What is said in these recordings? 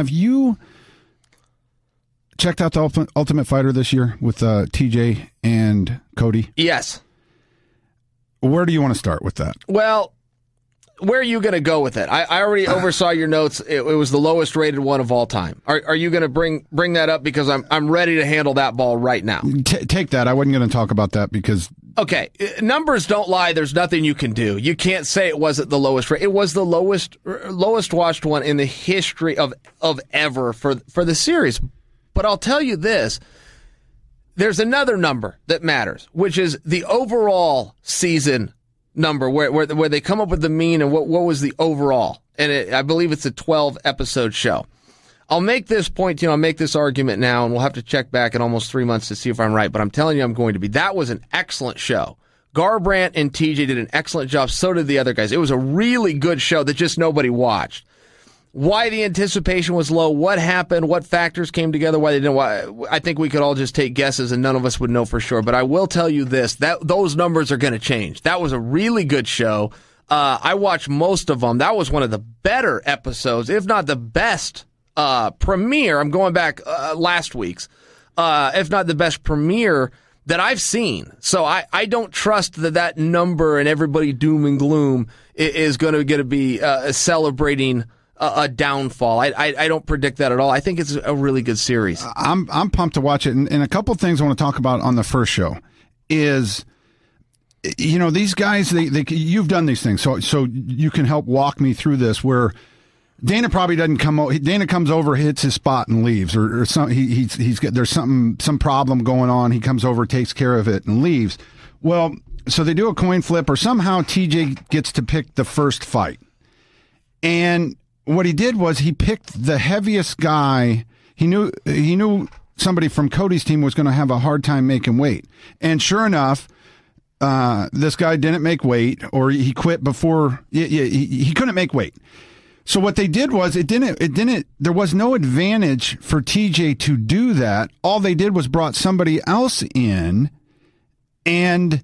have you checked out the Ultimate Fighter this year with TJ and Cody? Yes. Where do you want to start with that? Well, where are you going to go with it? I already oversaw your notes. It was the lowest rated one of all time. Are you going to bring that up? Because I'm ready to handle that ball right now. Take that. I wasn't going to talk about that because... Okay, numbers don't lie. There's nothing you can do. You can't say it wasn't the lowest rate. It was the lowest watched one in the history of ever for the series. But I'll tell you this. There's another number that matters, which is the overall season number, where they come up with the mean and what was the overall. And I believe it's a 12-episode show. I'll make this point, I'll make this argument now, and we'll have to check back in almost 3 months to see if I'm right, but I'm telling you I'm going to be. That was an excellent show. Garbrandt and TJ did an excellent job. So did the other guys. It was a really good show that just nobody watched. Why the anticipation was low, what happened, what factors came together, why they didn't. I think we could all just take guesses and none of us would know for sure. But I will tell you this, that those numbers are going to change. That was a really good show. I watched most of them. That was one of the better episodes, if not the best premiere. I'm going back last week's, if not the best premiere that I've seen. So I don't trust that number and everybody doom and gloom is going to be celebrating a downfall. I don't predict that at all. I think it's a really good series. I'm pumped to watch it. And a couple things I want to talk about on the first show is, these guys, you've done these things, so you can help walk me through this, where Dana probably doesn't come over. Dana comes over, hits his spot, and leaves, or some, he's got, there's some problem going on. He comes over, takes care of it, and leaves. Well, so they do a coin flip, or somehow TJ gets to pick the first fight. And what he did was he picked the heaviest guy. He knew somebody from Cody's team was going to have a hard time making weight. And sure enough, this guy didn't make weight, or he quit before he couldn't make weight. So what they did was there was no advantage for TJ to do that. All they did was brought somebody else in, and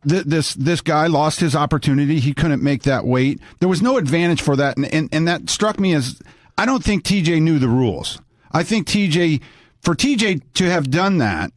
this guy lost his opportunity. He couldn't make that weight. There was no advantage for that. And that struck me as, I don't think TJ knew the rules. I think for TJ to have done that,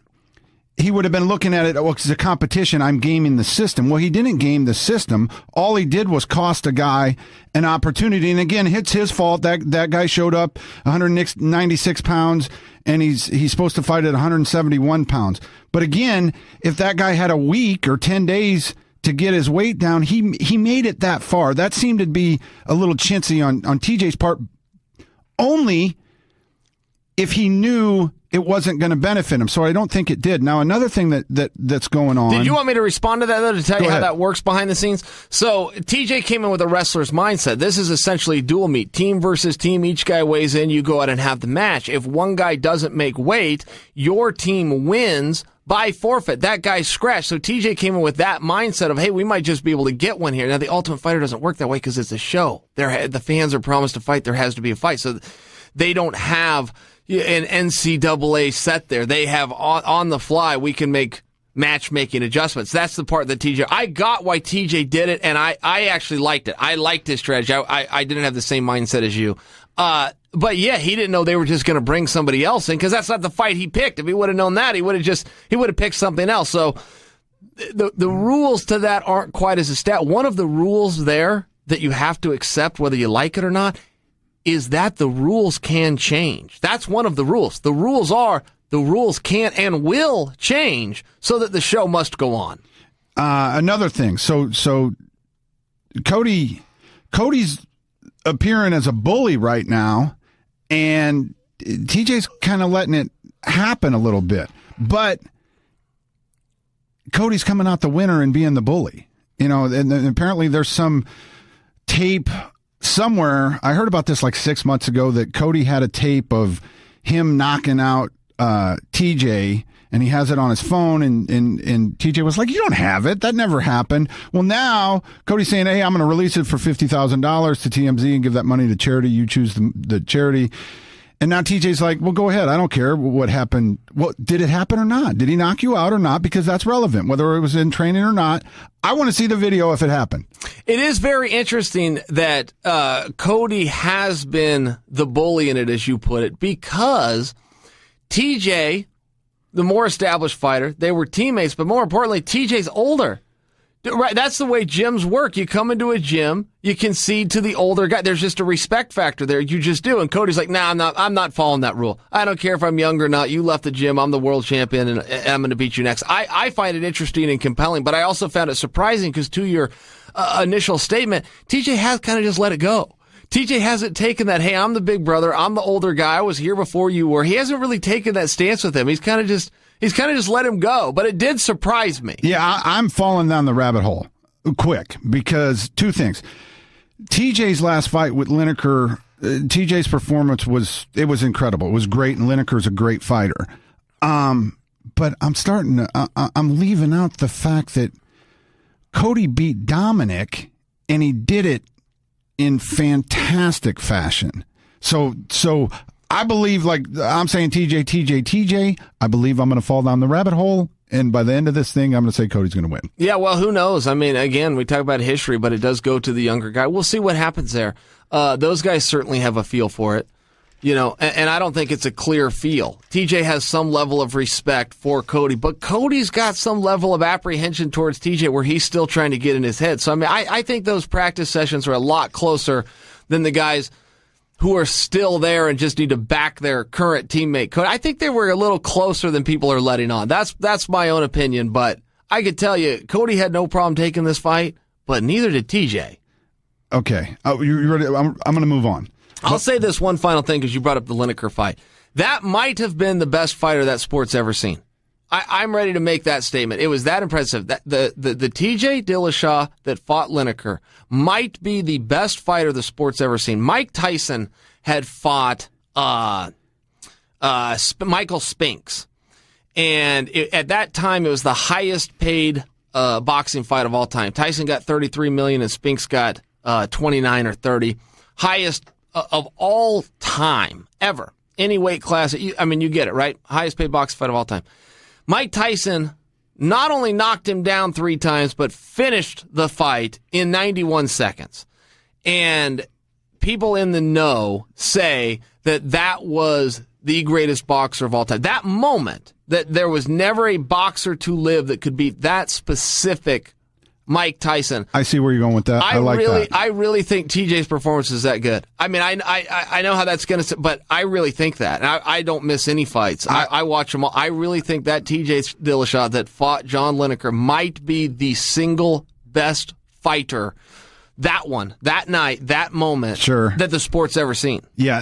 he would have been looking at it, it's a competition, I'm gaming the system. Well, he didn't game the system. All he did was cost a guy an opportunity. And again, it's his fault. That guy showed up 196 pounds, and he's supposed to fight at 171 pounds. But again, if that guy had a week or 10 days to get his weight down, he made it that far. That seemed to be a little chintzy on TJ's part, only if he knew it wasn't going to benefit him. So I don't think it did. Now, another thing that's going on. Did you want me to respond to that, though, to tell you how ahead. that works behind the scenes? So TJ came in with a wrestler's mindset. This is essentially dual meet, team versus team. Each guy weighs in, you go out and have the match. If one guy doesn't make weight, your team wins by forfeit. That guy's scratched. So TJ came in with that mindset of, hey, we might just be able to get one here. Now, the Ultimate Fighter doesn't work that way because it's a show. The fans are promised to fight. There has to be a fight. So they don't have an NCAA set there. They have on the fly, we can make matchmaking adjustments. That's the part that TJ, I got why TJ did it, and I actually liked it. I liked his strategy. I didn't have the same mindset as you. But yeah, he didn't know they were just going to bring somebody else in, because that's not the fight he picked. If he would have known that, he would have picked something else. So the rules to that aren't quite as established. One of the rules there that you have to accept, whether you like it or not, is that the rules can change. That's one of the rules. The rules are, the rules can and will change so that the show must go on. Another thing. So Cody's appearing as a bully right now, and TJ's kind of letting it happen a little bit. But Cody's coming out the winner and being the bully. And apparently there's some tape somewhere. I heard about this like 6 months ago, that Cody had a tape of him knocking out TJ, and he has it on his phone, and TJ was like, you don't have it. That never happened. Well, now Cody's saying, hey, I'm going to release it for $50,000 to TMZ and give that money to charity. You choose the charity. And now TJ's like, well, go ahead. I don't care what happened. Well, did it happen or not? Did he knock you out or not? Because that's relevant, whether it was in training or not. I want to see the video if it happened. It is very interesting that Cody has been the bully in it, as you put it, because TJ, the more established fighter, they were teammates, but more importantly, TJ's older. Right, that's the way gyms work. You come into a gym, you concede to the older guy. There's just a respect factor there. You just do. And Cody's like, nah, I'm not following that rule. I don't care if I'm younger or not. You left the gym. I'm the world champion, and I'm going to beat you next. I find it interesting and compelling, but I also found it surprising because to your initial statement, TJ has kind of just let it go. TJ hasn't taken that, hey, I'm the big brother. I'm the older guy. I was here before you were. He hasn't really taken that stance with him. He's kind of just let him go, but it did surprise me. Yeah, I'm falling down the rabbit hole quick because two things. TJ's last fight with Lineker, TJ's performance was incredible. It was great, and Lineker's a great fighter. But I'm leaving out the fact that Cody beat Dominic, and he did it in fantastic fashion. So I believe, like I'm saying, TJ, I believe I'm going to fall down the rabbit hole, and by the end of this thing, I'm going to say Cody's going to win. Yeah, well, who knows? I mean, again, we talk about history, but it does go to the younger guy. We'll see what happens there. Those guys certainly have a feel for it, and I don't think it's a clear feel. TJ has some level of respect for Cody, but Cody's got some level of apprehension towards TJ where he's still trying to get in his head. So, I mean, I think those practice sessions are a lot closer than the guys who are still there and just need to back their current teammate Cody. I think they were a little closer than people are letting on. That's my own opinion, but I could tell you, Cody had no problem taking this fight, but neither did TJ. Okay. You ready? I'm going to move on. I'll say this one final thing because you brought up the Lineker fight. That might have been the best fighter that sport's ever seen. I'm ready to make that statement. It was that impressive. That the TJ Dillashaw that fought Lineker might be the best fighter the sport's ever seen. Mike Tyson had fought Michael Spinks, and at that time it was the highest paid boxing fight of all time. Tyson got $33 million and Spinks got 29 or 30, highest of all time ever. Any weight class. I mean, you get it, right? Highest paid boxing fight of all time. Mike Tyson not only knocked him down 3 times, but finished the fight in 91 seconds. And people in the know say that was the greatest boxer of all time. That moment, that there was never a boxer to live that could beat that specific Mike Tyson. I see where you're going with that. I like that. I really think TJ's performance is that good. I mean, I know how that's going to, but I really think that. And I don't miss any fights. I watch them all. I really think that TJ Dillashaw that fought John Lineker might be the single best fighter. That one, that night, that moment, sure, that the sport's ever seen. Yeah.